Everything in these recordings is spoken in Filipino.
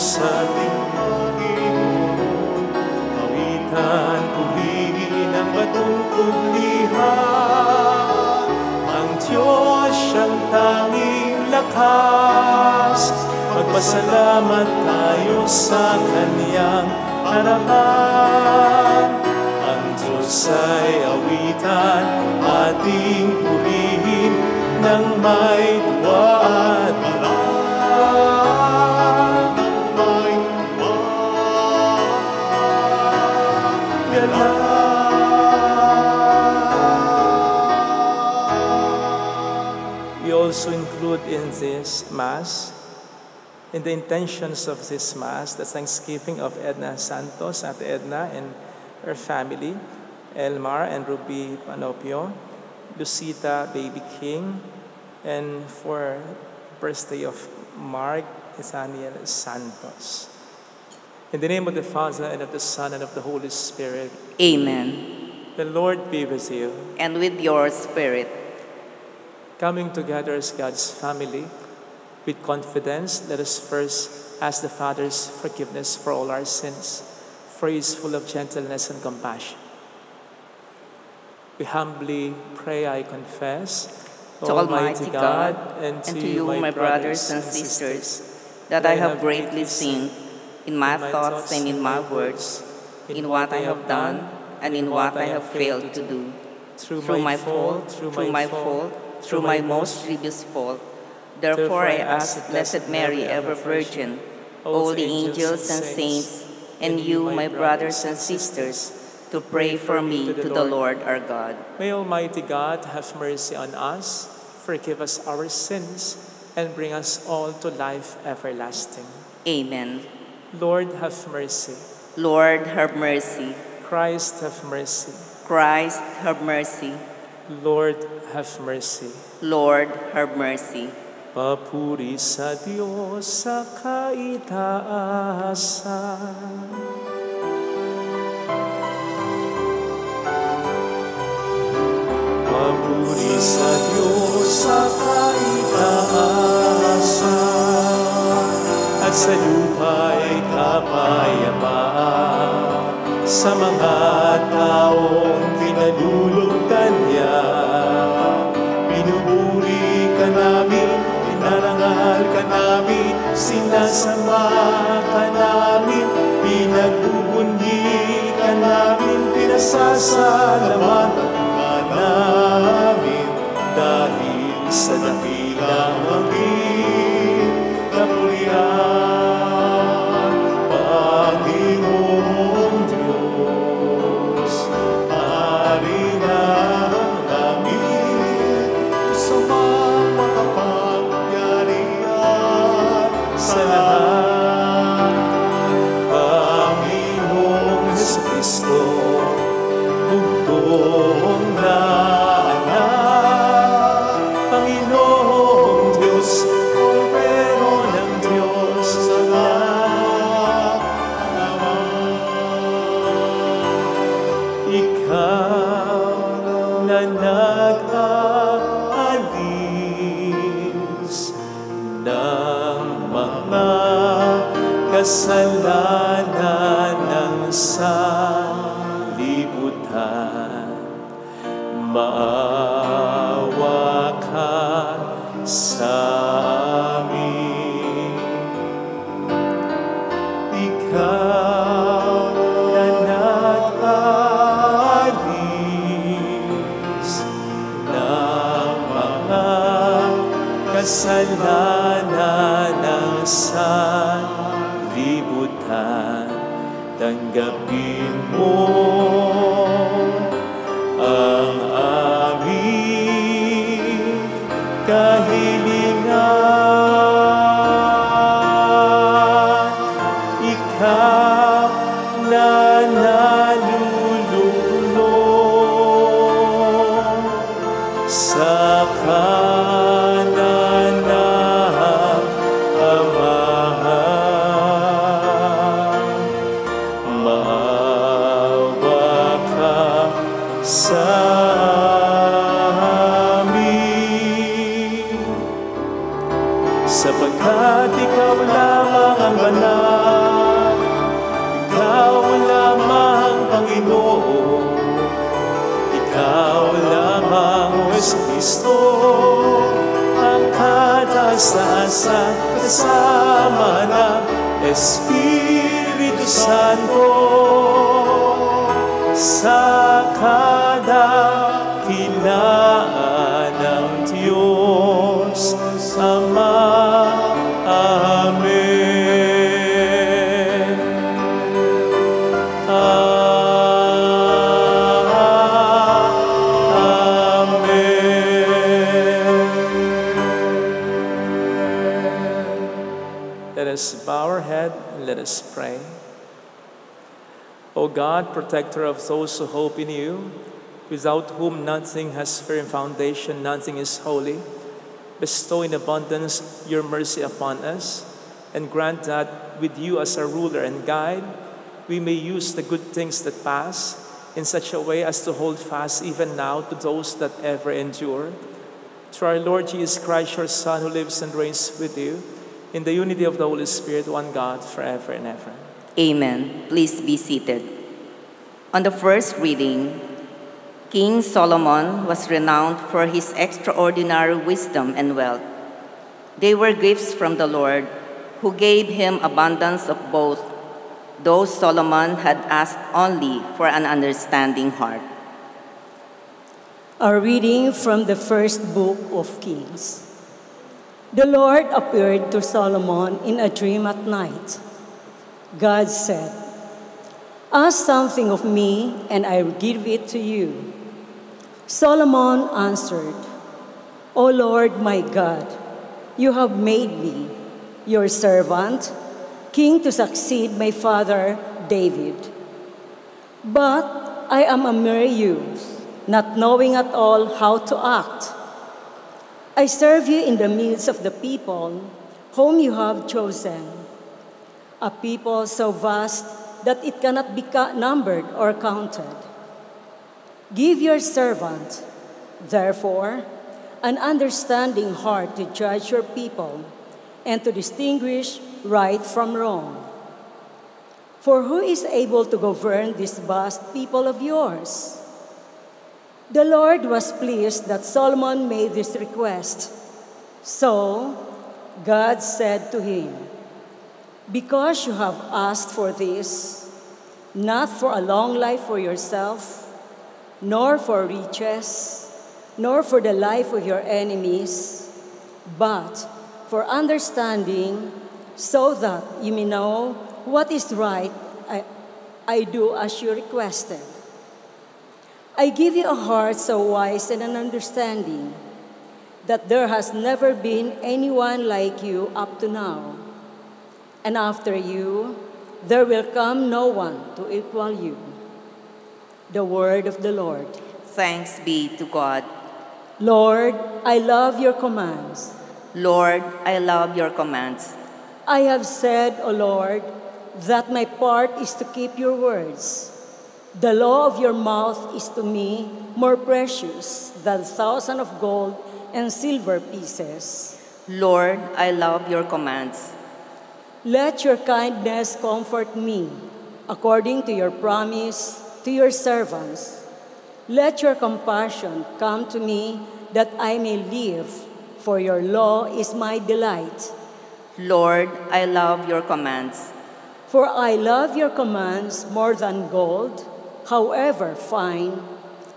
sa tingin. Awitan, purihin ang batong kublihan. Ang Diyos siyang tanging lakas. Magpasalamat tayo sa Kanyang harapan. Ang Diyos ay awitan, ating purihin ng may tuwa at balaan. We also include in this Mass, in the intentions of this Mass, the thanksgiving of Edna Santos, at Edna and her family, Elmar and Ruby Panopio, Lucita Baby King, and for birthday of Mark Nathaniel Santos. In the name of the Father, and of the Son, and of the Holy Spirit. Amen. The Lord be with you. And with your spirit. Coming together as God's family, with confidence, let us first ask the Father's forgiveness for all our sins, for He is full of gentleness and compassion. We humbly pray, I confess, to Almighty God, and to you, my brothers and sisters, that I have greatly sinned in my thoughts and in my words, in what I have done and in what I have failed to do, through my fault, through my most grievous fault. Therefore I ask Blessed Mary, ever Virgin, all the angels and saints, and you, my brothers and sisters, to pray for me to the Lord our God. May Almighty God have mercy on us, forgive us our sins, and bring us all to life everlasting. Amen. Lord, have mercy. Lord, have mercy. Christ, have mercy. Christ, have mercy. Lord, have mercy. Lord, have mercy. Papuri sa Diyos sa kaitaasan. Papuri sa Diyos sa kaitaasan, at sa lupa'y kapayapaan sa mga taong pinalulugtan niya. Pinupuri ka namin, pinarangal ka namin, sinasama ka namin, pinagbubunyi ka namin, pinasasalamatan namin dahil sa dakilang angkin kapurihan, Panginoong Diyos, Hari ng langit, sa makapangyarihan sa lahat, Panginoong Jesucristo, bugtong na anak, Panginoong Diyos, Kordero ng Diyos sa lahat naman. Ikaw na nag-aalis ng mga kasalanan ng sanlibutan, maawa ka sa amin. Ikaw na nag-aalis ng mga kasalanan ng sanlibutan, tanggapin mo ang aming kahilingan. Ikaw na nalululong sa kanan ng Amahan, maawa sapagkat ikaw lamang ang banal, ikaw lamang Panginoon, ikaw lamang o Kristo, ang kataas-taasan kasama ng Espiritu Santo, sa kadakilaan ng Diyos Ama. Amen. Let us bow our head and let us pray. O God, protector of those who hope in you, without whom nothing has firm foundation, nothing is holy, bestow in abundance your mercy upon us, and grant that with you as our ruler and guide, we may use the good things that pass in such a way as to hold fast even now to those that ever endure. Through our Lord Jesus Christ, your Son, who lives and reigns with you, in the unity of the Holy Spirit, one God, forever and ever. Amen. Please be seated. On the first reading, King Solomon was renowned for his extraordinary wisdom and wealth. They were gifts from the Lord, who gave him abundance of both, though Solomon had asked only for an understanding heart. A reading from the first book of Kings. The Lord appeared to Solomon in a dream at night. God said, "Ask something of me, and I will give it to you." Solomon answered, "O Lord my God, you have made me, your servant, king to succeed my father David. But I am a mere youth, not knowing at all how to act. I serve you in the midst of the people whom you have chosen, a people so vast that it cannot be numbered or counted. Give your servant, therefore, an understanding heart to judge your people and to distinguish right from wrong. For who is able to govern this vast people of yours?" The Lord was pleased that Solomon made this request. So God said to him, "Because you have asked for this, not for a long life for yourself, nor for riches, nor for the life of your enemies, but for understanding, so that you may know what is right, I do as you requested. I give you a heart so wise and an understanding that there has never been anyone like you up to now. And after you, there will come no one to equal you." The word of the Lord. Thanks be to God. Lord, I love your commands. Lord, I love your commands. I have said, O Lord, that my part is to keep your words. The law of your mouth is to me more precious than 1,000 of gold and silver pieces. Lord, I love your commands. Let your kindness comfort me, according to your promise to your servants. Let your compassion come to me, that I may live, for your law is my delight. Lord, I love your commands. For I love your commands more than gold, however fine,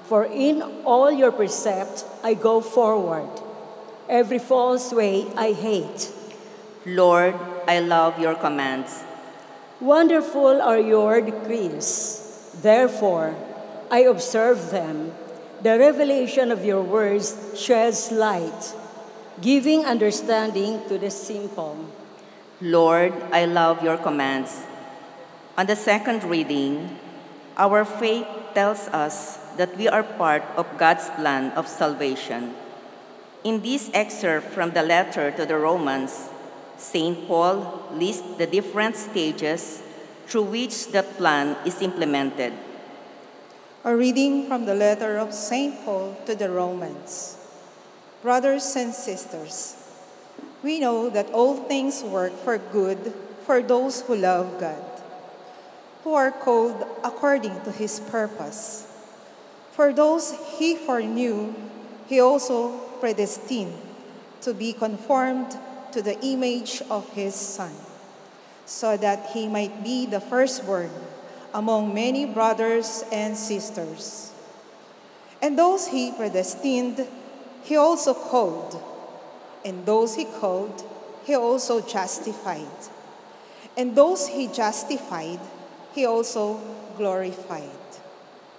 for in all your precepts I go forward. Every false way I hate. Lord, I love your commands. Wonderful are your decrees. Therefore, I observe them. The revelation of your words sheds light, giving understanding to the simple. Lord, I love your commands. On the second reading, our faith tells us that we are part of God's plan of salvation. In this excerpt from the letter to the Romans, St. Paul lists the different stages through which that plan is implemented. A reading from the letter of St. Paul to the Romans. Brothers and sisters, We know that all things work for good for those who love God, who are called according to his purpose. For those he foreknew, he also predestined to be conformed to the image of his Son, so that he might be the firstborn among many brothers and sisters. And those he predestined, he also called. And those he called, he also justified. And those he justified, he also glorified.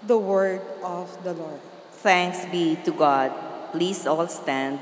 The word of the Lord. Thanks be to God. Please all stand.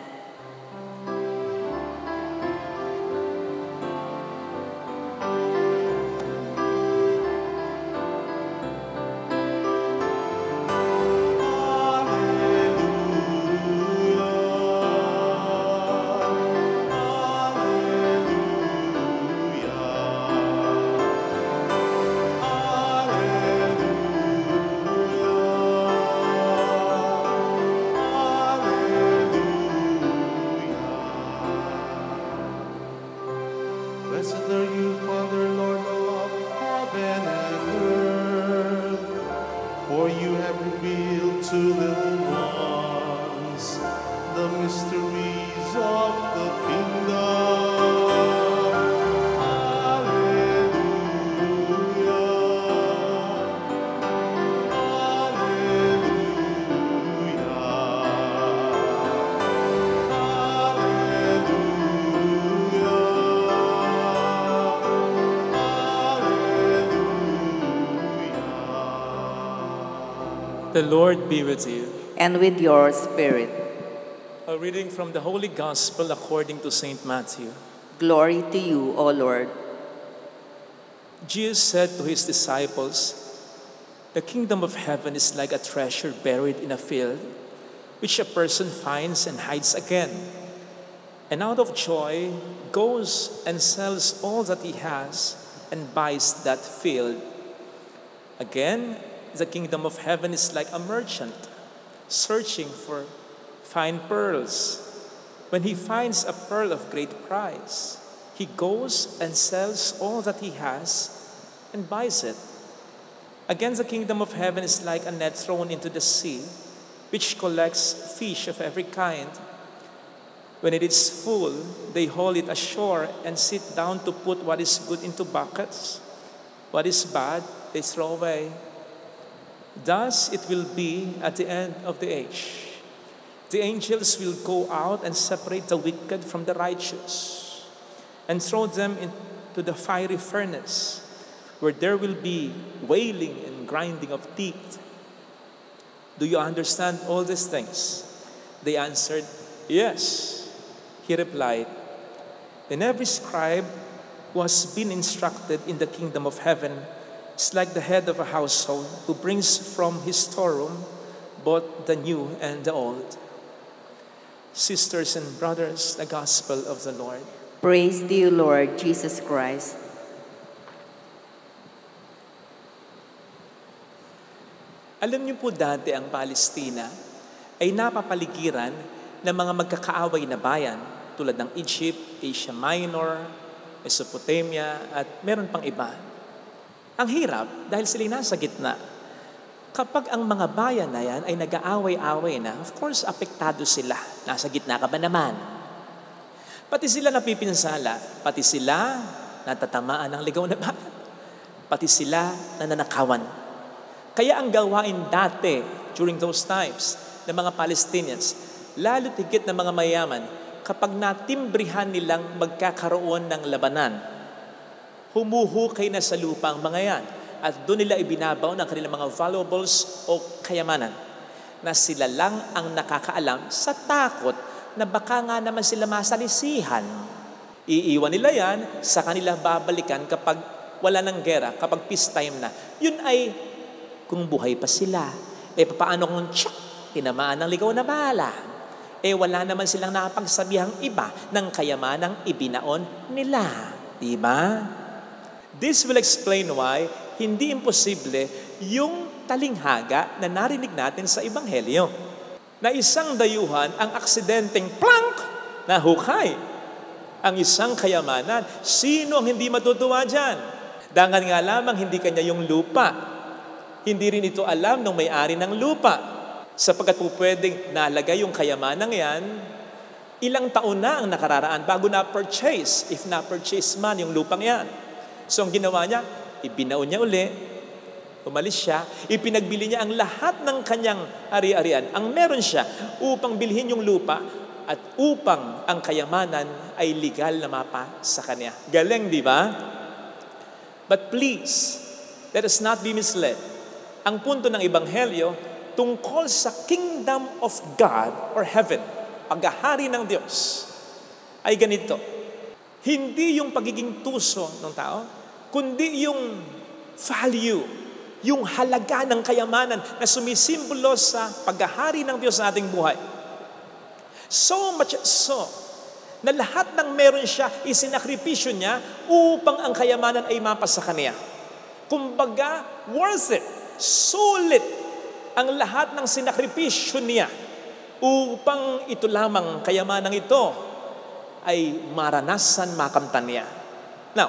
Blessed are you, Father, Lord of heaven and earth, for you have revealed to little ones the mysteries of the kingdom. Hallelujah. The Lord be with you. And with your spirit. A reading from the Holy Gospel according to St. Matthew. Glory to you, O Lord. Jesus said to his disciples, "The kingdom of heaven is like a treasure buried in a field, which a person finds and hides again, and out of joy goes and sells all that he has and buys that field. Again, the kingdom of heaven is like a merchant searching for fine pearls. When he finds a pearl of great price, he goes and sells all that he has and buys it. Again, the kingdom of heaven is like a net thrown into the sea, which collects fish of every kind. When it is full, they haul it ashore and sit down to put what is good into buckets. What is bad, they throw away. Thus it will be at the end of the age. The angels will go out and separate the wicked from the righteous and throw them into the fiery furnace, where there will be wailing and grinding of teeth. Do you understand all these things?" They answered, "Yes." He replied, "Then every scribe who has been instructed in the kingdom of heaven is like the head of a household who brings from his storeroom both the new and the old." Sisters and brothers, the gospel of the Lord. Praise to you, Lord Jesus Christ. Alam niyo po dati ang Palestina ay napapaligiran ng mga magkakaaway na bayan tulad ng Egypt, Asia Minor, Mesopotamia at meron pang iba. Ang hirap dahil sila nasa gitna. Kapag ang mga bayan na yan ay nag-aaway-away na, of course, apektado sila. Nasa gitna ka ba naman? Pati sila napipinsala, pati sila natatamaan ng ligaw na bayan, pati sila nananakawan. Kaya ang gawain dati, during those times, ng mga Palestinians, lalo tigit ng mga mayaman, kapag natimbrihan nilang magkakaroon ng labanan, humuhukay na sa lupa ang mga yan at doon nila ibinabaw ng kanilang mga valuables o kayamanan na sila lang ang nakakaalam sa takot na baka nga naman sila masalisihan. Iiwan nila yan, sa kanila babalikan kapag wala ng gera, kapag peace time na. Yun ay kung buhay pa sila. Paano kung tinamaan ng ligaw na bala? Wala naman silang nakapagsabihang iba ng kayamanang ibinaon nila. Diba? This will explain why hindi imposible yung talinghaga na narinig natin sa Ebanghelyo. Na isang dayuhan ang aksidenteng plank na hukay. ang isang kayamanan. Sino ang hindi matutuwa dyan? Dangan nga lamang hindi kanya yung lupa. Hindi rin ito alam ng may-ari ng lupa. Sapagkat po pwedeng nalagay yung kayamanang yan, ilang taon na ang nakararaan bago na-purchase, if na-purchase man yung lupang yan. So ang ginawa niya, ibinaon niya uli, umalis siya, ipinagbili niya ang lahat ng kanyang ari-arian, ang meron siya, upang bilhin yung lupa at upang ang kayamanan ay legal na mapa sa kanya. Galing, di ba? But please, let us not be misled. Ang punto ng Ebanghelyo tungkol sa kingdom of God or heaven, paghahari ng Diyos, ay ganito. Hindi yung pagiging tuso ng tao, kundi yung value, yung halaga ng kayamanan na sumisimbolo sa paghahari ng Diyos sa ating buhay. So much so, na lahat ng meron siya, isinakripisyo niya upang ang kayamanan ay mapa sa kanya. Kumbaga, worth it, sulit ang lahat ng sinakripisyo niya upang ito lamang kayamanang ito ay maranasan, makamtan niya. Now,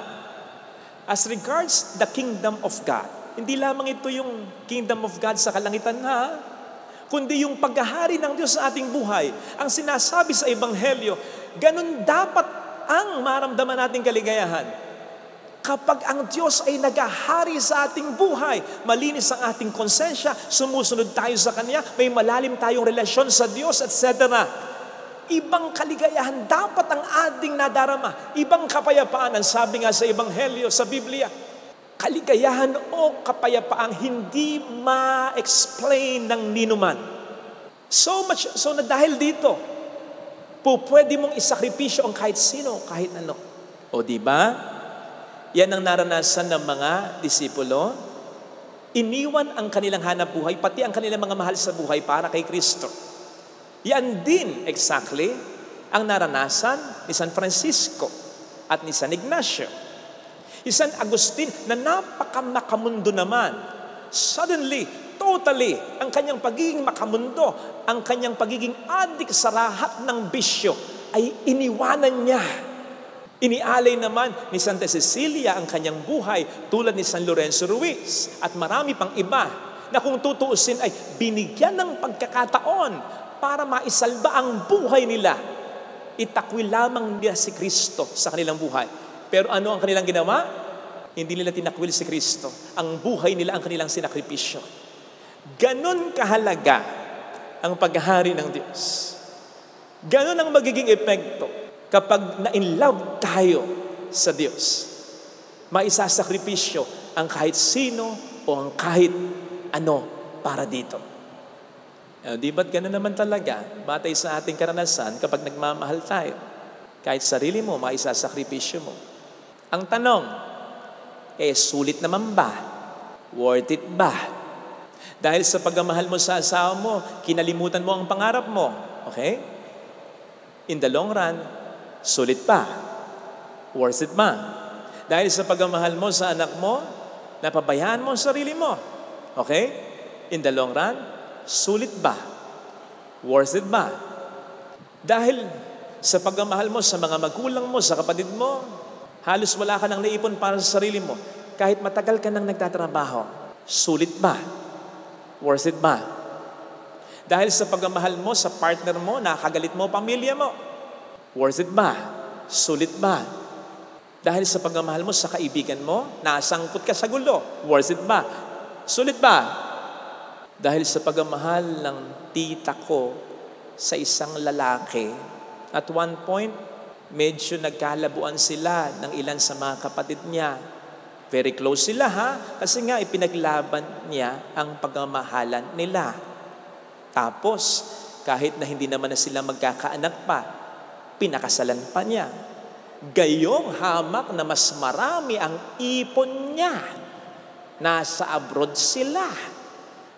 as regards the kingdom of God, hindi lamang ito yung kingdom of God sa kalangitan na, kundi yung paghahari ng Diyos sa ating buhay. Ang sinasabi sa Ebanghelyo, ganun dapat ang maramdaman nating kaligayahan. Kapag ang Diyos ay naghahari sa ating buhay, malinis ang ating konsensya, sumusunod tayo sa Kanya, may malalim tayong relasyon sa Diyos, etc. Ibang kaligayahan dapat ang ating nadarama. Ibang kapayapaan, ang sabi nga sa Ebanghelyo, sa Biblia, kaligayahan o kapayapaang hindi ma-explain ng ninuman. So much, so na dahil dito, pwede mong isakripisyo ang kahit sino, kahit ano. O di ba? Yan ang naranasan ng mga disipulo. Iniwan ang kanilang hanap buhay, pati ang kanilang mga mahal sa buhay para kay Kristo. Yan din, exactly, ang naranasan ni San Francisco at ni San Ignacio. San Agustin na napakamakamundo naman. Suddenly, totally, ang kanyang pagiging makamundo, ang kanyang pagiging adik sa lahat ng bisyo ay iniwanan niya. Inialay naman ni Santa Cecilia ang kanyang buhay tulad ni San Lorenzo Ruiz at marami pang iba na kung tutuusin ay binigyan ng pagkakataon para maisalba ang buhay nila. Itakwil lamang nila si Kristo sa kanilang buhay. Pero ano ang kanilang ginawa? Hindi nila tinakwil si Kristo. Ang buhay nila ang kanilang sinakripisyo. Ganon kahalaga ang paghahari ng Diyos. Ganon ang magiging epekto kapag na-inlove tayo sa Diyos. Maisasakripisyo ang kahit sino o ang kahit ano para dito. Di ba't ganon naman talaga? Batay sa ating karanasan kapag nagmamahal tayo. Kahit sarili mo, maisasakripisyo mo. Ang tanong, sulit naman ba? Worth it ba? Dahil sa pagmamahal mo sa asawa mo, kinalimutan mo ang pangarap mo. Okay? In the long run, sulit pa. Worth it ba? Dahil sa pagmamahal mo sa anak mo, napabayaan mo ang sarili mo. Okay? In the long run, sulit ba? Worth it ba? Dahil sa pagmamahal mo sa mga magulang mo, sa kapatid mo, halos wala ka nang naipon para sa sarili mo. Kahit matagal ka nang nagtatrabaho, sulit ba? Worth it ba? Dahil sa pagmamahal mo sa partner mo, nakagalit mo pamilya mo, worth it ba? Sulit ba? Dahil sa pagmamahal mo sa kaibigan mo, nasangkot ka sa gulo, worth it ba? Sulit ba? Dahil sa pagmamahal ng tita ko sa isang lalaki, at one point, medyo nagkalabuan sila ng ilan sa mga kapatid niya. Very close sila kasi nga ipinaglaban niya ang pagmamahalan nila. Tapos, kahit na hindi naman na sila magkakaanak pa, pinakasalan pa niya. Gayong hamak na mas marami ang ipon niya. Nasa abroad sila.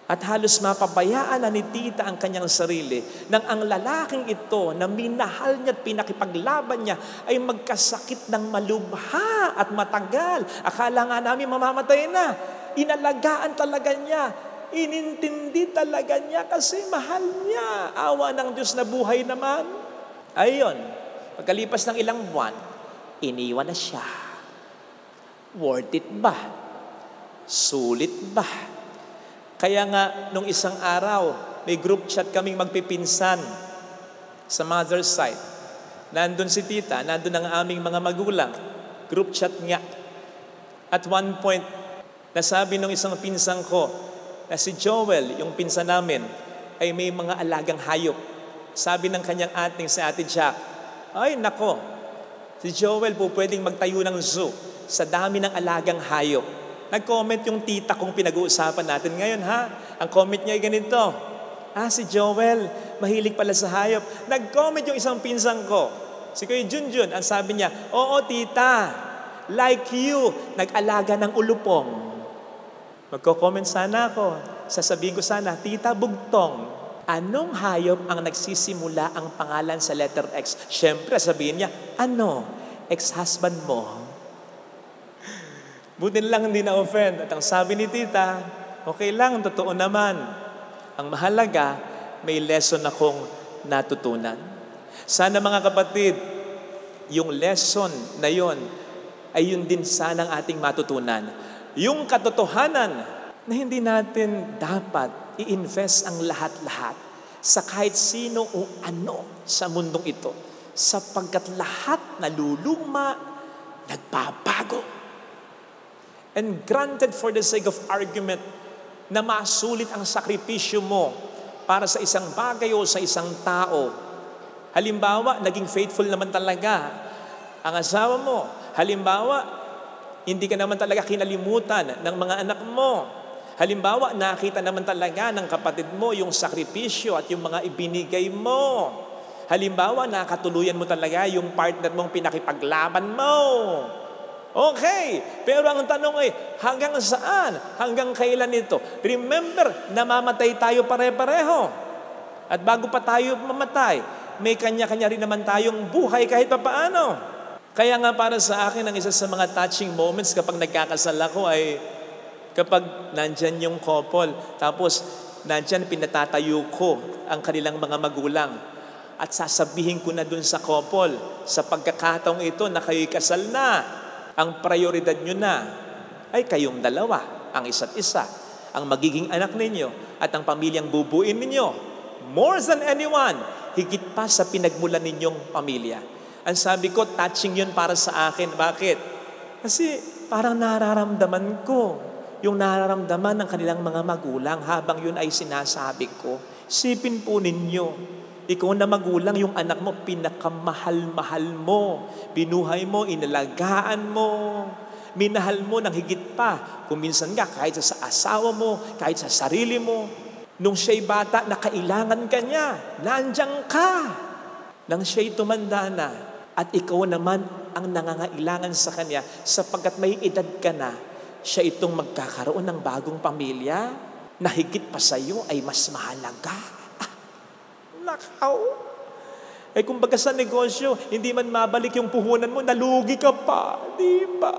At halos mapabayaan na ni tita ang kanyang sarili nang ang lalaking ito na minahal niya at pinakipaglaban niya ay magkasakit ng malubha at matagal. Akala nga namin mamamatay na. Inalagaan talaga niya. Inintindi talaga niya kasi mahal niya. Awa ng Diyos na buhay naman. Ayon, Pagkalipas ng ilang buwan, iniwan na siya. Worth it ba? Sulit ba? Kaya nga, nung isang araw, may group chat kaming magpipinsan sa mother's side. Nandun si tita, nandun ang aming mga magulang. Group chat nga. At one point, nasabi nung isang pinsan ko, na si Joel, yung pinsan namin, ay may mga alagang hayop. Sabi ng kanyang ating si Ate Jack, ay nako, si Joel po pwedeng magtayo ng zoo sa dami ng alagang hayop. Nag-comment yung tita kung pinag-uusapan natin ngayon, ha? Ang comment niya ay ganito, si Joel, mahilig pala sa hayop. Nag-comment yung isang pinsan ko, si Kuya Junjun, ang sabi niya, oo tita, like you, nag-alaga ng ulupong. Magko-comment sana ako, sasabihin ko sana, tita bugtong, anong hayop ang nagsisimula ang pangalan sa letter X? Siyempre, sabihin niya, ex-husband mo. Buti lang hindi na-offend. At ang sabi ni tita, okay lang, totoo naman. Ang mahalaga, may lesson akong natutunan. Sana mga kapatid, yung lesson na yon ay yun din sanang ating matutunan. Yung katotohanan na hindi natin dapat i-invest ang lahat-lahat sa kahit sino o ano sa mundong ito. Sapagkat lahat naluluma, nagbabago. And granted for the sake of argument na masulit ang sakripisyo mo para sa isang bagay o sa isang tao. Halimbawa, naging faithful naman talaga ang asawa mo. Halimbawa, hindi ka naman talaga kinalimutan ng mga anak mo. Halimbawa, nakita naman talaga ng kapatid mo yung sakripisyo at yung mga ibinigay mo. Halimbawa, nakatuluyan mo talaga yung partner mong pinakipaglaban mo. Okay, pero ang tanong ay, hanggang saan? Hanggang kailan ito? Remember, namamatay tayo pare-pareho. At bago pa tayo mamatay, may kanya-kanya rin naman tayong buhay kahit pa paano. Kaya nga para sa akin, ang isa sa mga touching moments kapag nagkakasal ako ay kapag nandyan yung couple, tapos nandyan pinatatayo ko ang kanilang mga magulang. At sasabihin ko na dun sa couple, sa pagkakataong ito na kayo'y kasal na, ang prioridad nyo na ay kayong dalawa, ang isa't isa, ang magiging anak ninyo at ang pamilyang bubuin ninyo. More than anyone, higit pa sa pinagmulan ninyong pamilya. Ang sabi ko, touching yun para sa akin. Bakit? Kasi parang nararamdaman ko yung nararamdaman ng kanilang mga magulang habang yun ay sinasabi ko. Sipin po ninyo, ikaw na magulang, yung anak mo, pinakamahal-mahal mo. Binuhay mo, inalagaan mo. Minahal mo ng higit pa. Kung minsan nga, kahit sa asawa mo, kahit sa sarili mo. Nung siya'y bata, na kailangan ka niya. Nandiyan ka. Nang siya'y tumanda na, at ikaw naman ang nangangailangan sa kanya, sapagkat may edad ka na, siya itong magkakaroon ng bagong pamilya, na higit pa sa iyo ay mas mahalaga. Nakaw. Kumbaga sa negosyo, hindi man mabalik yung puhunan mo, nalugi ka pa. Di ba?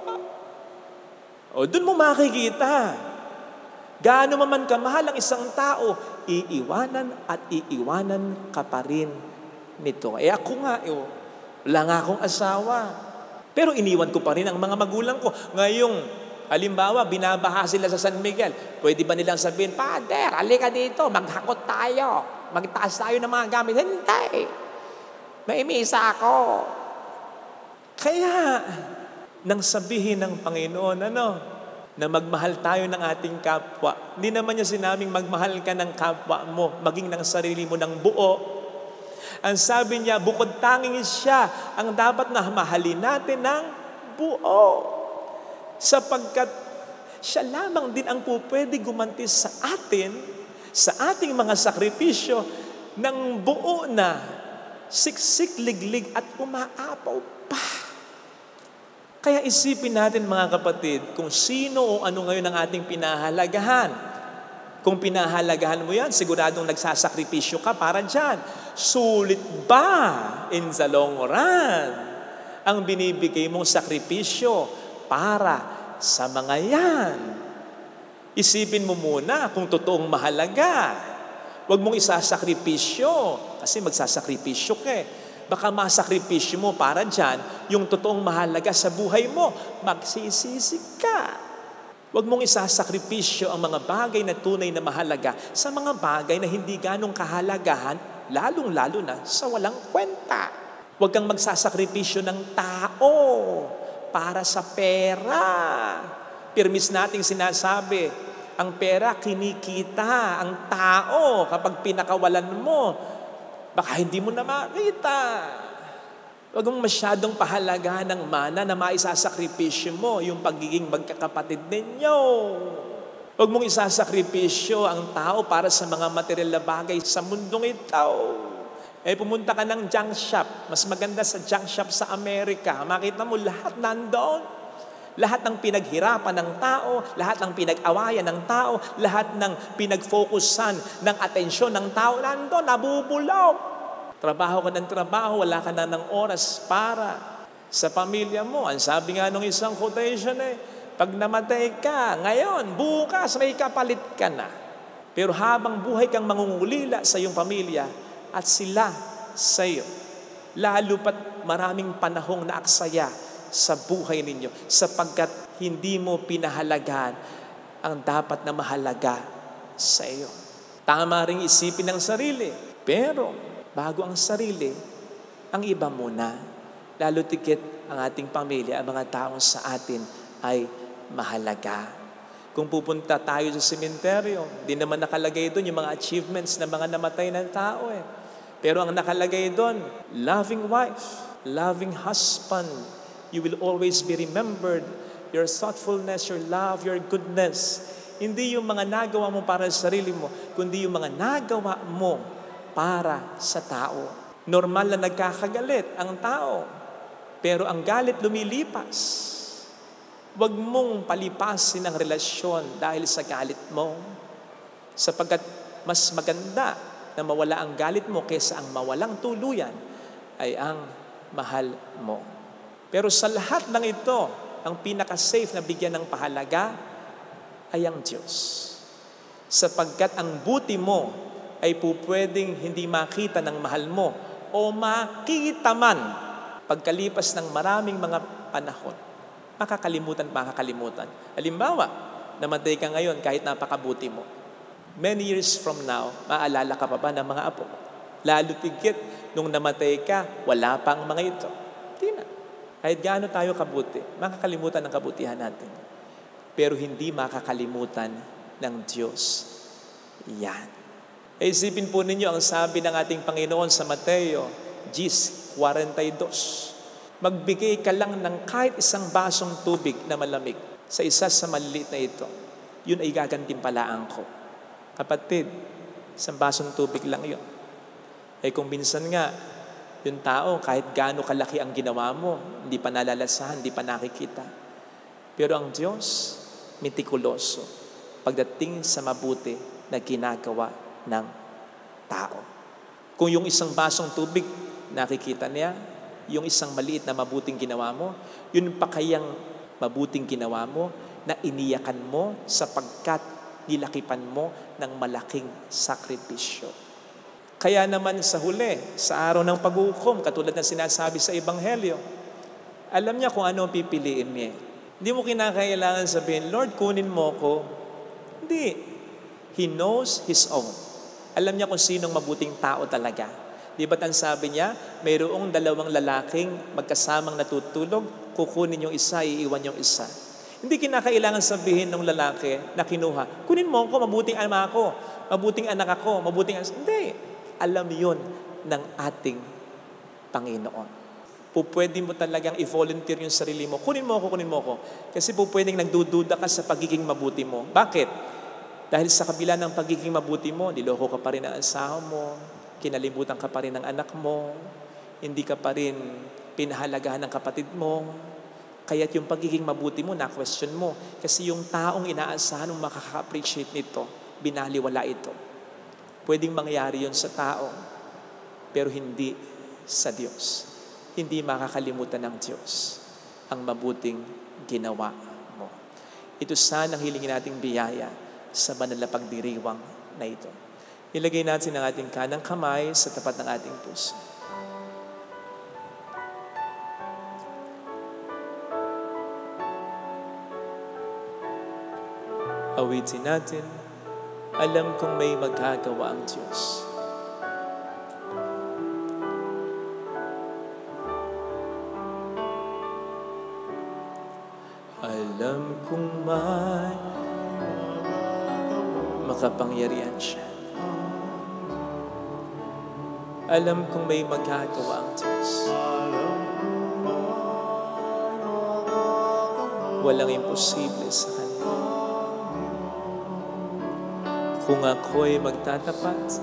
Doon mo makikita. Gaano man kamahal ang isang tao, iiwanan at iiwanan ka pa rin nito. Ako nga, wala nga akong asawa. Pero iniwan ko pa rin ang mga magulang ko. Ngayong, halimbawa, binabaha sila sa San Miguel. Pwede ba nilang sabihin, Father, halika dito, maghakot tayo. Magtaas tayo ng mga gamit. Hindi. May misa ako. Kaya, nang sabihin ng Panginoon, na magmahal tayo ng ating kapwa. Hindi naman niya sinabing magmahal ka ng kapwa mo, maging ng sarili mo ng buo. Ang sabi niya, bukod tanging siya ang dapat na mahalin natin ng buo. Sapagkat siya lamang din ang pupwede gumanti sa atin, sa ating mga sakripisyo, ng buo na siksik, liglig at umaapaw pa. Kaya isipin natin mga kapatid, kung sino o ano ngayon ang ating pinahalagahan. Kung pinahalagahan mo yan, siguradong nagsasakripisyo ka para dyan. Sulit ba in the long run ang binibigay mong sakripisyo para sa mga yan? Isipin mo muna kung totoong mahalaga. Huwag mong isasakripisyo kasi magsasakripisyo ka. Baka masakripisyo mo para dyan yung totoong mahalaga sa buhay mo. Magsisisi ka. Huwag mong isasakripisyo ang mga bagay na tunay na mahalaga sa mga bagay na hindi ganong kahalagahan, lalong-lalo na sa walang kwenta. Huwag kang magsasakripisyo ng tao para sa pera. Pirmis nating sinasabi, ang pera kinikita, ang tao kapag pinakawalan mo, baka hindi mo na makita. Huwag mong masyadong pahalagahan ng mana na maisasakripisyo mo yung pagiging magkakapatid ninyo. Huwag mong isasakripisyo ang tao para sa mga material na bagay sa mundong ito. Pumunta ka ng junk shop. Mas maganda sa junk shop sa Amerika. Makita mo lahat nandoon. Lahat ng pinaghirapan ng tao, lahat ng pinag-awayan ng tao, lahat ng pinag-focusan ng atensyon ng tao nandoon, nabubulok. Trabaho ka ng trabaho, wala ka na ng oras para sa pamilya mo. Ang sabi nga nung isang quotation pag namatay ka, ngayon, bukas may kapalit ka na. Pero habang buhay kang mangungulila sa iyong pamilya at sila sa iyo, lalo pat maraming panahong naaksaya sa buhay ninyo sapagkat hindi mo pinahalagahan ang dapat na mahalaga sa iyo. Tama ring isipin ng sarili, pero bago ang sarili, ang iba muna. Lalo tigit ang ating pamilya, ang mga taong sa atin ay mahalaga. Kung pupunta tayo sa sementeryo, di naman nakalagay doon yung mga achievements ng mga namatay ng tao Pero ang nakalagay doon, loving wife, loving husband, you will always be remembered, your thoughtfulness, your love, your goodness. Hindi yung mga nagawa mo para sa sarili mo, kundi yung mga nagawa mo para sa tao. Normal na nagkakagalit ang tao, pero ang galit lumilipas. Huwag mong palipasin ang relasyon dahil sa galit mo, sapagkat mas maganda na mawala ang galit mo kaysa ang mawalang tuluyan ay ang mahal mo. Pero sa lahat ng ito, ang pinaka-safe na bigyan ng pahalaga ay ang Diyos. Sapagkat ang buti mo ay pupwedeng hindi makita ng mahal mo o makita man pagkalipas ng maraming mga panahon. Makakalimutan. Halimbawa, namatay ka ngayon kahit napakabuti mo. Many years from now, maalala ka pa ba ng mga apo? Lalo tigit, nung namatay ka, wala pa ang mga ito. Hindi na. Kahit gaano tayo kabuti, makakalimutan ang kabutihan natin. Pero hindi makakalimutan ng Diyos. Yan. Isipin po ninyo ang sabi ng ating Panginoon sa Mateo 10:42. Magbigay ka lang ng kahit isang basong tubig na malamig sa isa sa maliliit na ito. Yun ay gagantimpalaan ko. Kapatid, isang basong tubig lang yun. Kung minsan nga, yung tao, kahit gaano kalaki ang ginawa mo, hindi pa nalalasahan, hindi pa nakikita. Pero ang Diyos, mitikuloso pagdating sa mabuti na ginagawa ng tao. Kung yung isang basong tubig, nakikita niya, yung isang maliit na mabuting ginawa mo, yun pa kayang mabuting ginawa mo na iniyakan mo sapagkat nilakipan mo ng malaking sakripisyo. Kaya naman sa huli, sa araw ng pag-uukom, katulad ng sinasabi sa Ebanghelyo, alam niya kung ano ang pipiliin niya. Hindi mo kinakailangan sabihin, Lord, kunin mo ko. Hindi. He knows His own. Alam niya kung sinong mabuting tao talaga. Di ba't ang sabi niya, mayroong dalawang lalaking magkasamang natutulog, kukunin yung isa, iiwan yung isa. Hindi kinakailangan sabihin ng lalaki na kinuha, kunin mo ako, mabuting ama ako, mabuting anak ako, mabuting anak. Hindi. Alam yun ng ating Panginoon. Pupwede mo talagang i-volunteer yung sarili mo. Kunin mo ako. Kasi pupwedeng nagdududa ka sa pagiging mabuti mo. Bakit? Dahil sa kabila ng pagiging mabuti mo, niloko ka pa rin ang asawa mo, kinalimutan ka pa rin ng anak mo, hindi ka pa rin pinahalagahan ng kapatid mo, kaya't yung pagiging mabuti mo, na-question mo. Kasi yung taong inaasahan mong makaka-appreciate nito, binaliwala ito. Pwedeng mangyari yon sa tao, pero hindi sa Diyos. Hindi makakalimutan ng Diyos ang mabuting ginawa mo. Ito sana ang hilingin nating biyaya sa banal na pagdiriwang na ito. Ilagay natin ang ating kanang kamay sa tapat ng ating puso. Awitin natin, alam kong may magagawa ang Diyos. Alam kong may makapangyarihan siya. Alam kong may magagawa ang Diyos. Walang imposible sa Kanya. Kung ako'y magtatapat,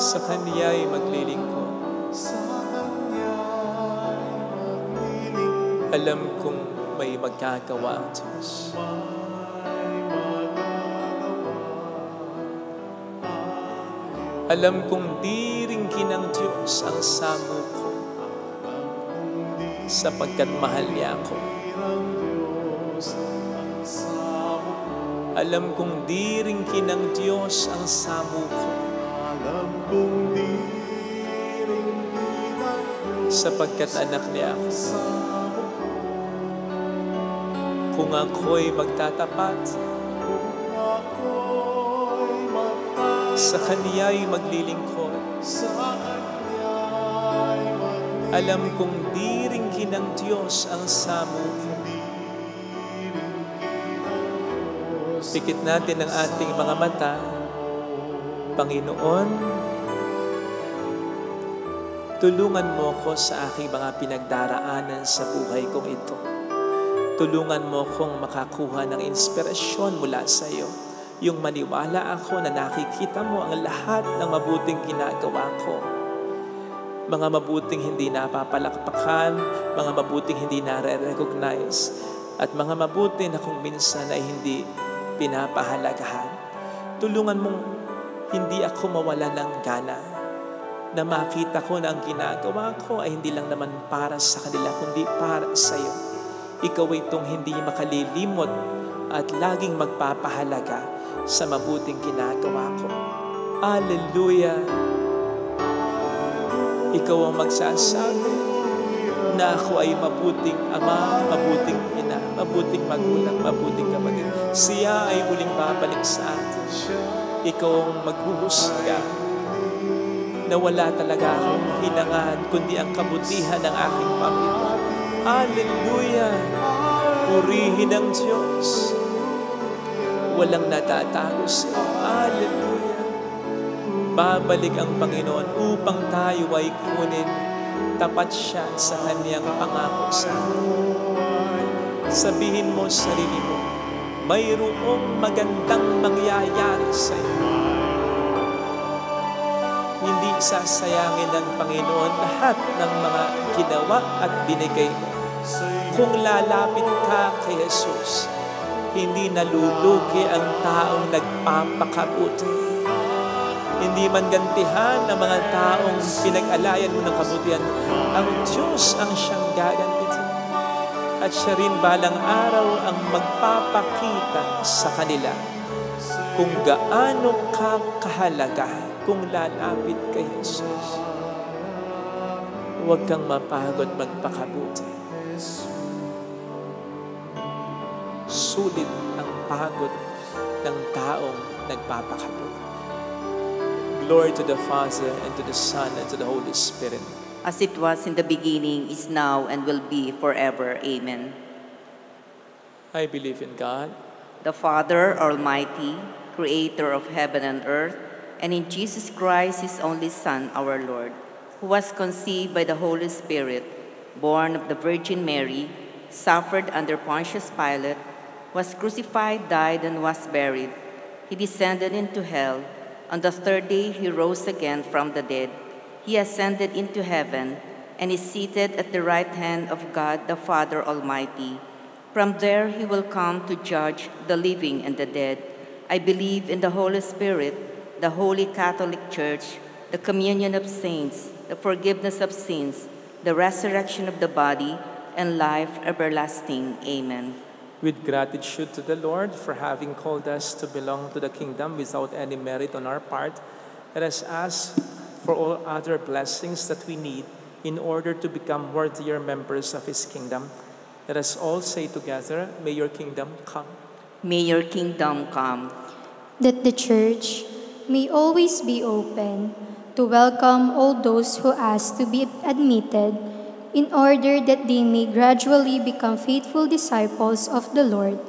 sa Kanya'y maglilingkod. Alam kong may magagawa ang Diyos. Alam kong di ringkin ng Diyos ang samo ko, sapagkat mahal niya ako. Alam kong di ringkin ng Diyos ang samo ko, sapagkat anak niya ako. Kung ako'y magtatapat, sa Kaniya'y maglilingkod. Alam kong di ringkin ng Diyos ang samo ko. Pikit natin ang ating mga mata. Panginoon, tulungan mo ko sa aking mga pinagdaraanan sa buhay kong ito. Tulungan mo kong makakuha ng inspirasyon mula sa iyo. Yung maniwala ako na nakikita mo ang lahat ng mabuting ginagawa ko. Mga mabuting hindi napapalakpakan, mga mabuting hindi nare-recognize, at mga mabuti na kung minsan ay hindi pinapahalagahan. Tulungan mong hindi ako mawala ng gana, na makita ko na ang ginagawa ko ay hindi lang naman para sa kanila, kundi para sa iyo. Ikaw ay itong hindi makalilimot at laging magpapahalaga sa mabuting ginagawa ko. Hallelujah! Ikaw ang magsasabi na ako ay mabuting ama, mabuting ina, mabuting magulang, mabuting kapatid. Siya ay muling babalik sa atin. Ikaw ang maghuhusga na wala talaga akong hinangan kundi ang kabutihan ng aking Panginoon. Hallelujah! Purihin ang Diyos. Walang natatago siya. Hallelujah! Babalik ang Panginoon upang tayo ay kunin. Tapat siya sa Kanyang pangako sa atin. Sabihin mo sa sarili mo, mayroong magandang mangyayari sa iyo. Hindi sasayangin ng Panginoon lahat ng mga ginawa at binigay mo. Kung lalapit ka kay Jesus, hindi nalulugi ang taong nagpapakabuti. Hindi man gantihan ng mga taong pinag-alayan mo ng kabutihan. Ang Diyos ang siyang gagantihan. At siya rin balang araw ang magpapakita sa kanila kung gaano ka kahalaga kung lalapit kay Jesus. Huwag kang mapagod magpakabuti. Sulit ang pagod ng taong nagpapakabuti. Glory to the Father, and to the Son, and to the Holy Spirit. As it was in the beginning, is now, and will be forever. Amen. I believe in God, the Father Almighty, creator of heaven and earth, and in Jesus Christ, his only Son, our Lord, who was conceived by the Holy Spirit, born of the Virgin Mary, suffered under Pontius Pilate, was crucified, died, and was buried. He descended into hell. On the third day, he rose again from the dead. He ascended into heaven and is seated at the right hand of God, the Father Almighty. From there, he will come to judge the living and the dead. I believe in the Holy Spirit, the Holy Catholic Church, the communion of saints, the forgiveness of sins, the resurrection of the body, and life everlasting. Amen. With gratitude to the Lord for having called us to belong to the kingdom without any merit on our part, let us ask for all other blessings that we need in order to become worthier members of His kingdom. Let us all say together, may your kingdom come. May your kingdom come. That the Church may always be open to welcome all those who ask to be admitted, in order that they may gradually become faithful disciples of the Lord.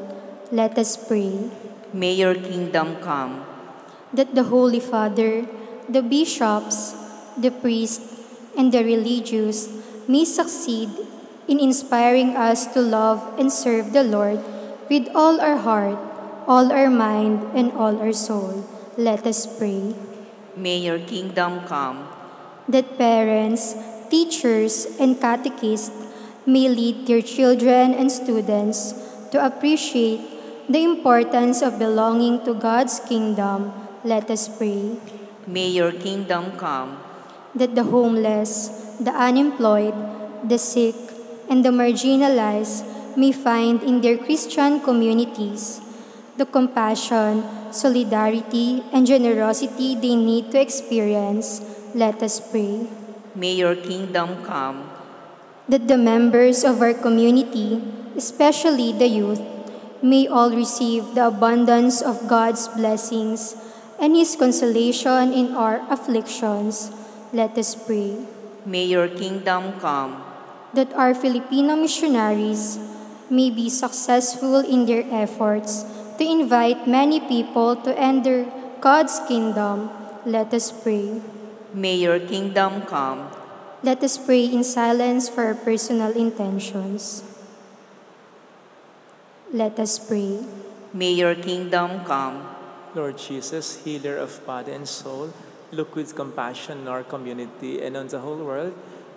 Let us pray. May your kingdom come. That the Holy Father, the bishops, the priests, and the religious may succeed in inspiring us to love and serve the Lord with all our heart, all our mind, and all our soul. Let us pray. May your kingdom come. That parents, teachers, and catechists may lead their children and students to appreciate the importance of belonging to God's kingdom. Let us pray. May your kingdom come. That the homeless, the unemployed, the sick, and the marginalized may find in their Christian communities the compassion, solidarity, and generosity they need to experience. Let us pray. May your kingdom come. That the members of our community, especially the youth, may all receive the abundance of God's blessings and His consolation in our afflictions. Let us pray. May your kingdom come. That our Filipino missionaries may be successful in their efforts to invite many people to enter God's kingdom. Let us pray. May your kingdom come. Let us pray in silence for our personal intentions. Let us pray. May your kingdom come. Lord Jesus, healer of body and soul, look with compassion on our community and on the whole world.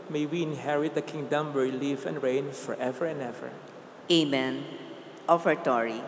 May we inherit the kingdom where you live and reign forever and ever. Amen. Offertory.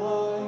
Light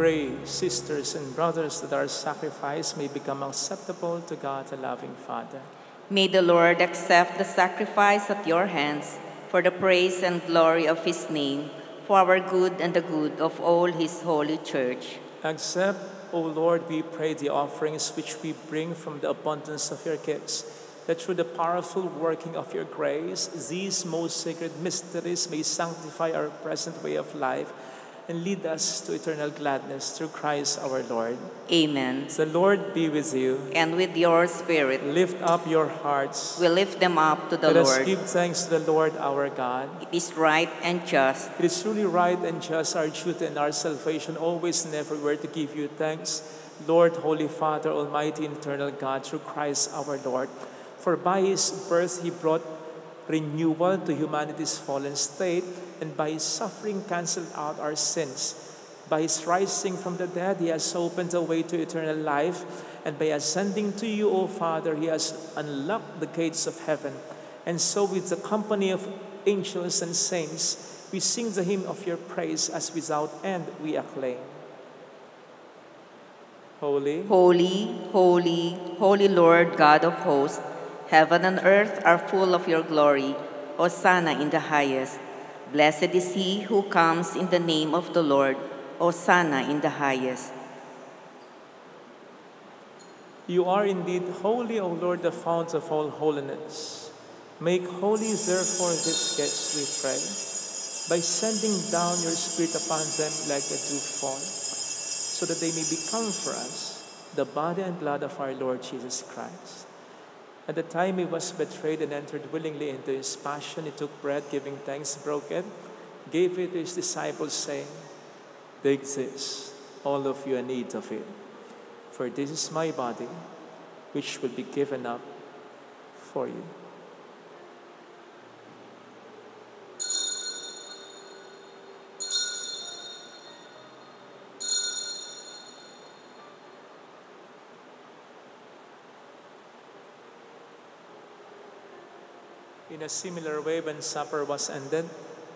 pray, sisters and brothers, that our sacrifice may become acceptable to God, the loving Father. May the Lord accept the sacrifice at your hands for the praise and glory of his name, for our good and the good of all his holy church. Accept, O Lord, we pray, the offerings which we bring from the abundance of your gifts, that through the powerful working of your grace, these most sacred mysteries may sanctify our present way of life and lead us to eternal gladness through Christ our Lord. Amen. The Lord be with you. And with your spirit. Lift up your hearts. We lift them up to the Let Lord. us give thanks to the Lord our God. It is right and just. It is truly right and just, our duty and our salvation, always and everywhere to give you thanks, Lord, Holy Father, Almighty and eternal God, through Christ our Lord. For by his birth he brought renewal to humanity's fallen state, and by his suffering canceled out our sins. By his rising from the dead, he has opened the way to eternal life, and by ascending to you, O Father, he has unlocked the gates of heaven. And so with the company of angels and saints, we sing the hymn of your praise, as without end we acclaim. Holy, holy, holy, holy Lord God of hosts, heaven and earth are full of your glory. Hosanna in the highest. Blessed is he who comes in the name of the Lord. Hosanna in the highest. You are indeed holy, O Lord, the fount of all holiness. Make holy, therefore, these gifts, we pray, by sending down your Spirit upon them like a dewfall, so that they may become for us the body and blood of our Lord Jesus Christ. At the time he was betrayed and entered willingly into his passion, he took bread, giving thanks, broke it, gave it to his disciples, saying, "Take this, all of you, and eat of it, for this is my body, which will be given up for you." In a similar way, when supper was ended,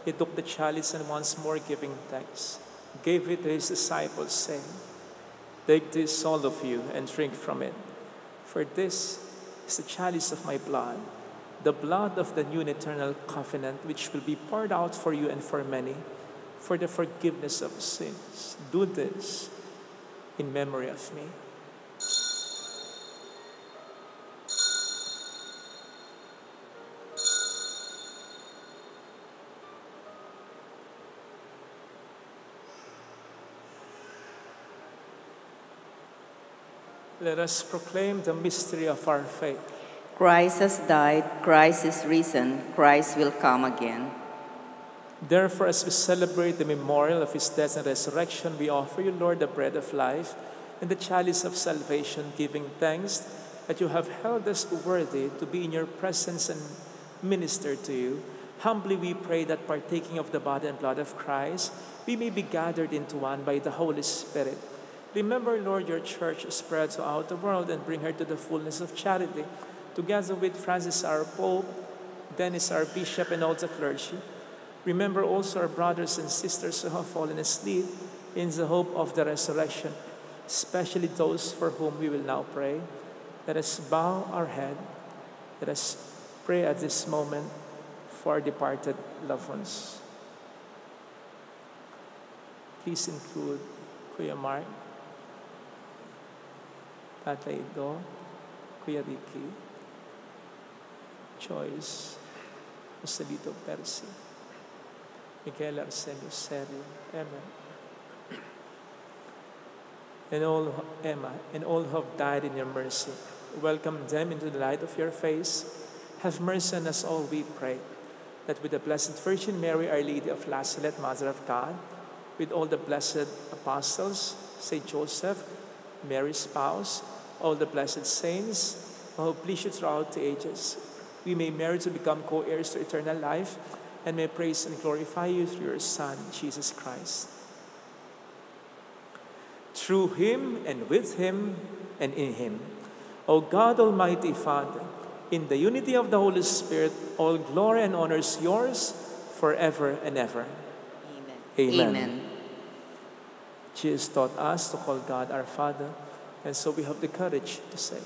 he took the chalice and once more giving thanks, gave it to his disciples, saying, "Take this, all of you, and drink from it. For this is the chalice of my blood, the blood of the new and eternal covenant, which will be poured out for you and for many, for the forgiveness of sins. Do this in memory of me." Let us proclaim the mystery of our faith. Christ has died, Christ is risen, Christ will come again. Therefore, as we celebrate the memorial of his death and resurrection, we offer you, Lord, the bread of life and the chalice of salvation, giving thanks that you have held us worthy to be in your presence and minister to you. Humbly we pray that, partaking of the body and blood of Christ, we may be gathered into one by the Holy Spirit. Remember, Lord, your church spread throughout the world and bring her to the fullness of charity, together with Francis our Pope, Dennis our Bishop, and all the clergy. Remember also our brothers and sisters who have fallen asleep in the hope of the resurrection, especially those for whom we will now pray. Let us bow our head. Let us pray at this moment for our departed loved ones. Please include Kuya Mark, Tatay Do, Kuya Ricky, Joyce Joselito Percy, Miguel Arsenio Serio, Emma, and all who have died in your mercy. Welcome them into the light of your face. Have mercy on us all, we pray, that with the Blessed Virgin Mary, Our Lady of La Salette, Mother of God, with all the blessed apostles, Saint Joseph, Mary's spouse, all the blessed saints who have pleased you throughout the ages, we may merit to become co-heirs to eternal life, and may praise and glorify you through your Son, Jesus Christ. Through him, and with him, and in him, O God, Almighty Father, in the unity of the Holy Spirit, all glory and honor is yours forever and ever. Amen. Amen. Amen. Jesus taught us to call God our Father, and so we have the courage to say,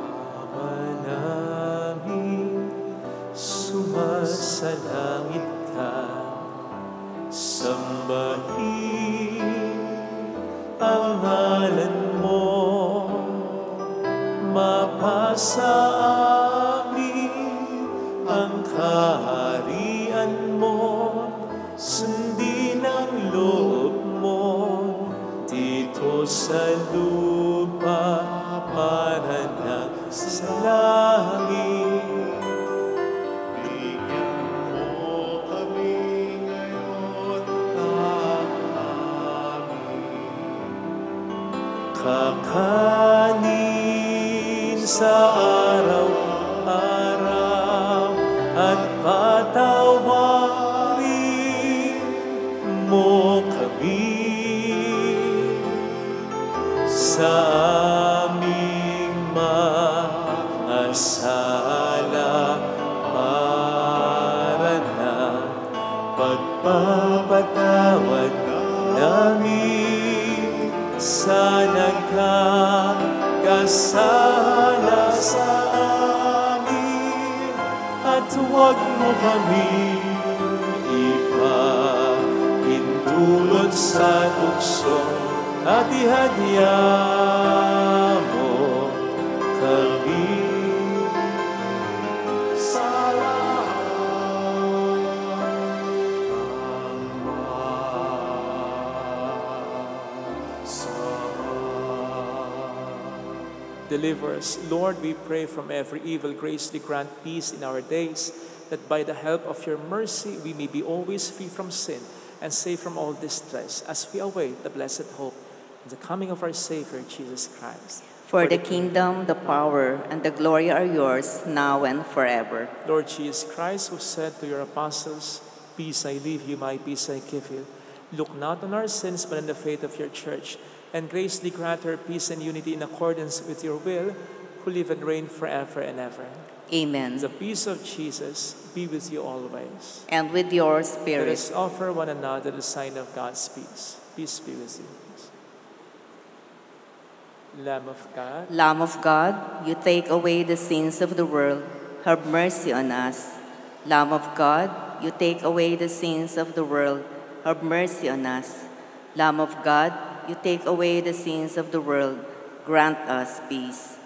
Ama namin, sumasalangit ka, sambahin ang ngalan mo, mapasa amin ang kaharian mo, sundin ang loob mo dito sa lupa para sa langit. Bigyan mo kami ngayon ng amin Kakanin sa araw-araw at patawarin mo kami sa aming mga sala para na pagpapatawad namin sa nagkakasala sa amin, at huwag mo kami ipahintulot sa tukso, at ihadya mo kami sa Deliver us, Lord, we pray, from every evil. Graciously grant peace in our days, that by the help of your mercy we may be always free from sin and safe from all distress, as we await the blessed hope and the coming of our Savior, Jesus Christ. For the kingdom, the power, and the glory are yours, now and forever. Lord Jesus Christ, who said to your apostles, "Peace I leave you, my peace I give you," look not on our sins, but on the faith of your church, and graciously grant her peace and unity in accordance with your will, who live and reign forever and ever. Amen. The peace of Jesus be with you always. And with your Let spirit. us offer one another the sign of God's peace. Peace be with you. Lamb of God, Lamb of God, you take away the sins of the world, have mercy on us. Lamb of God, you take away the sins of the world, have mercy on us. Lamb of God, you take away the sins of the world, grant us peace.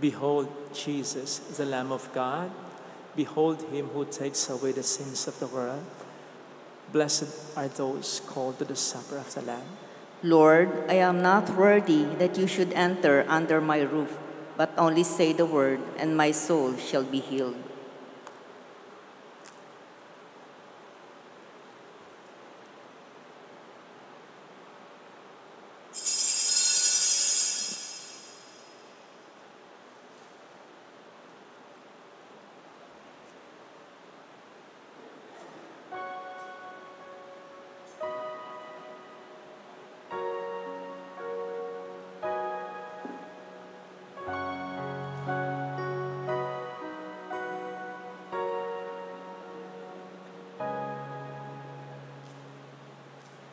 behold Jesus, the Lamb of God. Behold him who takes away the sins of the world. Blessed are those called to the supper of the Lamb. Lord, I am not worthy that you should enter under my roof, but only say the word, and my soul shall be healed.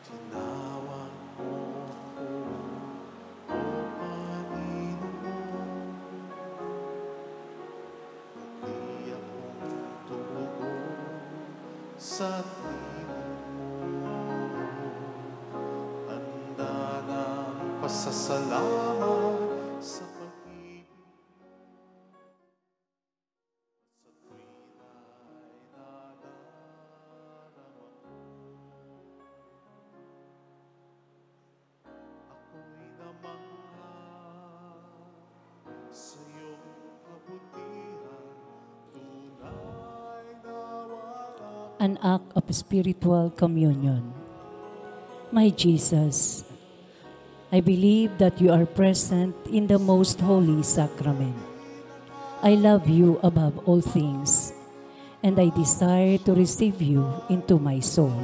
Tinawag mo ako, O Panginoon. Pati akong tumugon sa tinig mo. Handa ng pasasalamat sa pag-ibig sa tuwing ay nadarama ko. Ako'y namangha sa iyong kabutihan, tunay na wala. An act of spiritual communion. My Jesus, I believe that you are present in the most holy sacrament. I love you above all things, and I desire to receive you into my soul.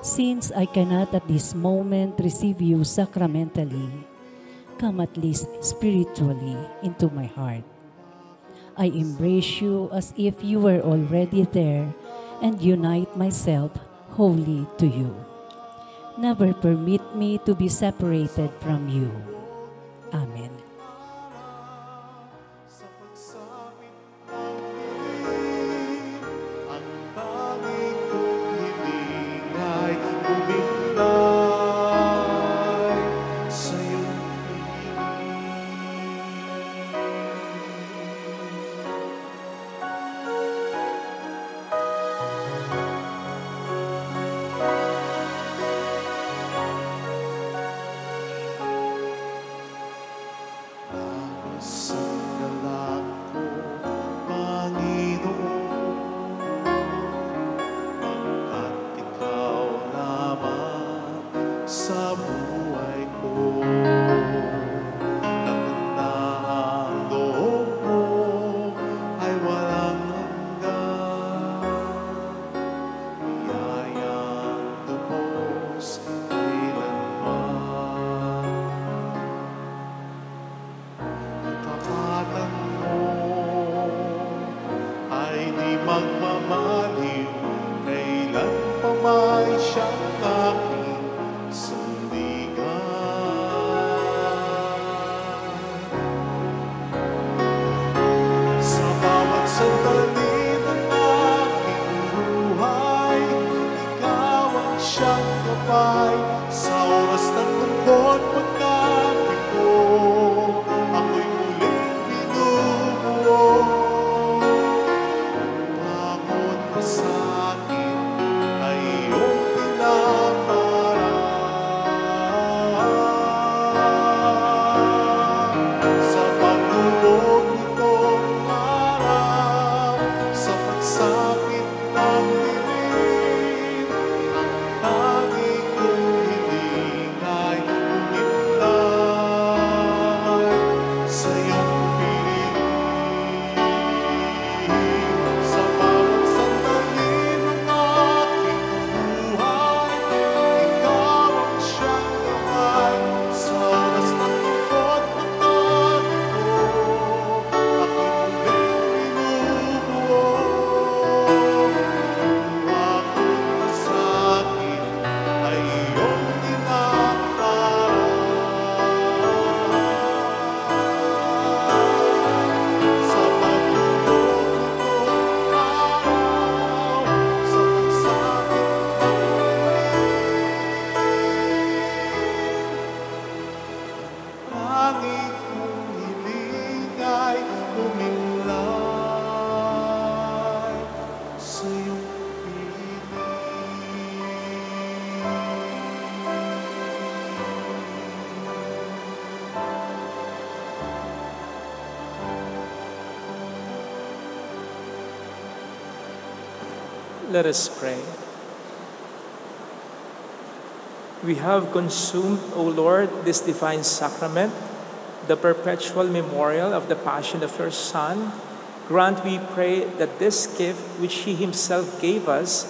Since I cannot at this moment receive you sacramentally, come at least spiritually into my heart. I embrace you as if you were already there and unite myself wholly to you. Never permit me to be separated from you. Amen. Sa pagsapit ng dilim, ang tanging kong hiling ay umimlay sa iyong Sa galang ko, Panginoon, pagkat ikaw lamang sa buhay ko. Ang loob mo ay walang hanggan, biyayang lubos kailanman. Katapatan mo ay di magmamaliw, kailan pa may siyang aking sandigan. Sa bawat sandali ng aking buhay, ikaw ang siyang gabay. Sa oras ng lungkot pagkabigo, ako'y muling binubuo. Bawat pasakit ay iyong pinaparaan. Sa paglubog nitong araw, sa pagsapit ng dilim, ang tanging kong hiling ay umimlay sa iyong piling. Sa bawat sandali ng aking buhay, ikaw ang siyang gabay. Sa oras ng lungkot at pagbigo, ako'y muling binubuo. Bawat pasakit ay iyong pinaparaan. Sa paglubog nitong araw, sa pagsapit ng dilim, tanging kong hiling ay umimlay sa iyong piling. Let us pray. We have consumed, O Lord, this divine sacrament, the perpetual memorial of the passion of your Son. Grant, we pray, that this gift which He Himself gave us,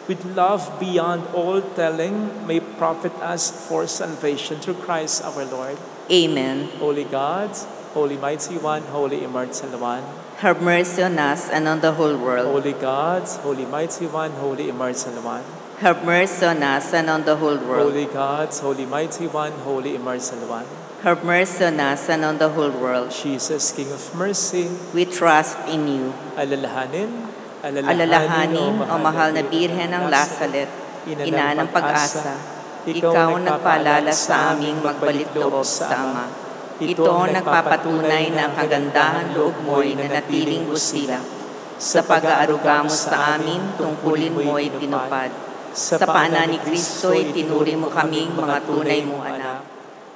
with love beyond all telling, may profit us for salvation through Christ our Lord. Amen. Holy God, Holy Mighty One, Holy Immortal One, Have mercy on us and on the whole world. Holy God, Holy Mighty One, Holy Immortal One, Have mercy on us and on the whole world. Holy God, Holy Mighty One, Holy Immortal One, Have mercy on us and on the whole world. Jesus, King of Mercy, We trust in you. alalahanin, Alalahanin, O mahal na Birhen ng Lasalet, ina ng pag-asa, ikaw ang nagpaalala sa aming magbalik loob sa Ama. Ito ang nagpapatunay na ang kagandahan loob mo'y nanatiling busila. Sa pag-aaruga mo sa amin, tungkulin mo'y tinupad. Sa paanan ni Kristo'y tinuri mo kaming mga tunay mong anak.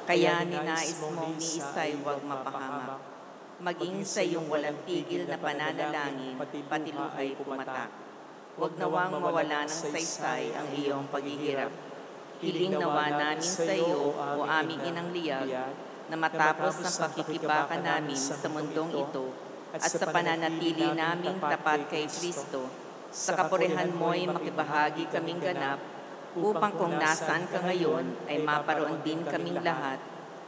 Kaya ninais mong ni isa'y huwag mapahamak. Maging sa iyong walang tigil na pananalangin, pati luhay pumatak. Huwag nawang mawala ng saysay ang iyong paghihirap. Hiling nawa namin sa iyo, o aming inang liyag, na matapos ang pakikibaka namin sa mundong ito at sa pananatili naming tapat kay Kristo, sa kapurihan mo'y makibahagi kaming ganap, upang kung nasaan ka ngayon ay maparoon din kaming lahat,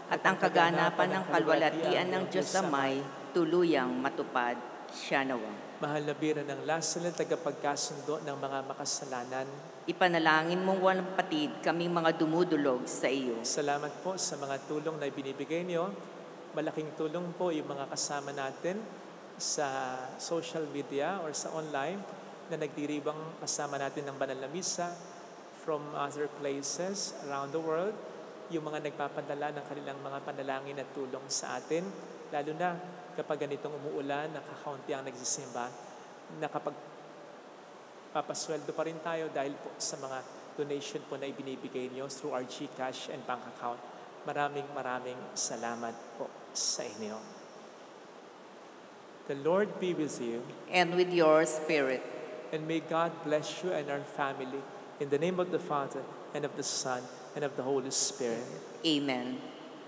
at ang kaganapan ng kalwalhatian ng Diyos Amay tuluyang matupad. Siya nawa. Mahal na Bira ng Lasal, tagapagkasundo ng mga makasalanan, ipanalangin mong walang patid kaming mga dumudulog sa iyo. salamat po sa mga tulong na ibinibigay niyo. Malaking tulong po yung mga kasama natin sa social media or sa online na nagdiribang kasama natin ng banal na misa from other places around the world. Yung mga nagpapadala ng kanilang mga panalangin at tulong sa atin, lalo na kapag ganitong umuulan, nakakaunti ang nagsisimba, nakapagpapasweldo pa rin tayo dahil po sa mga donation po na ibinibigay niyo through our GCash and bank account. Maraming salamat po sa inyo. The Lord be with you. And with your spirit. And may God bless you and our family. In the name of the Father, and of the Son, and of the Holy Spirit. Amen.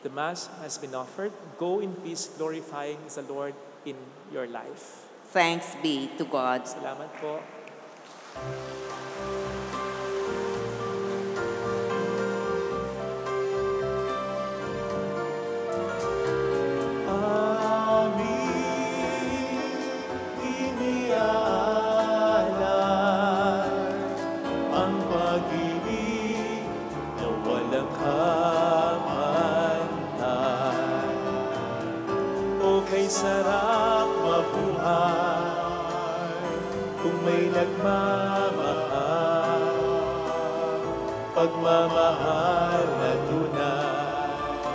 The Mass has been offered. Go in peace, glorifying the Lord in your life. Thanks be to God. Salamat po. Sarap mabuhay kung may nagmamahal, pagmamahal na tunay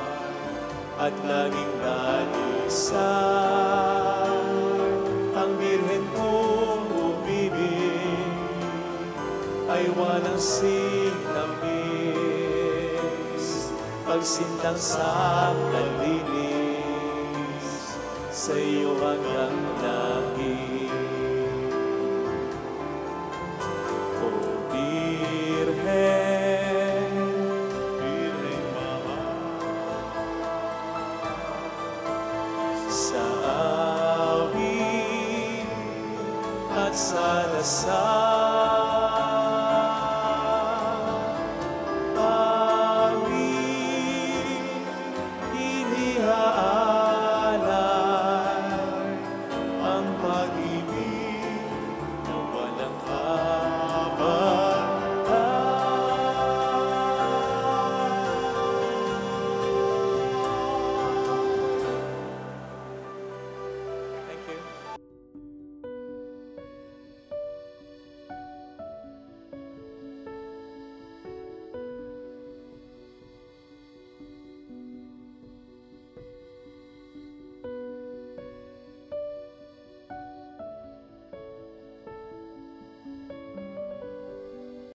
at laging nalisan. Ang birhen kong umibig ay walang sinamis, pagsintang sa nalinis sa iyo hanggang langit. O Birhen, Birhen mahal, sa awit at sa dasal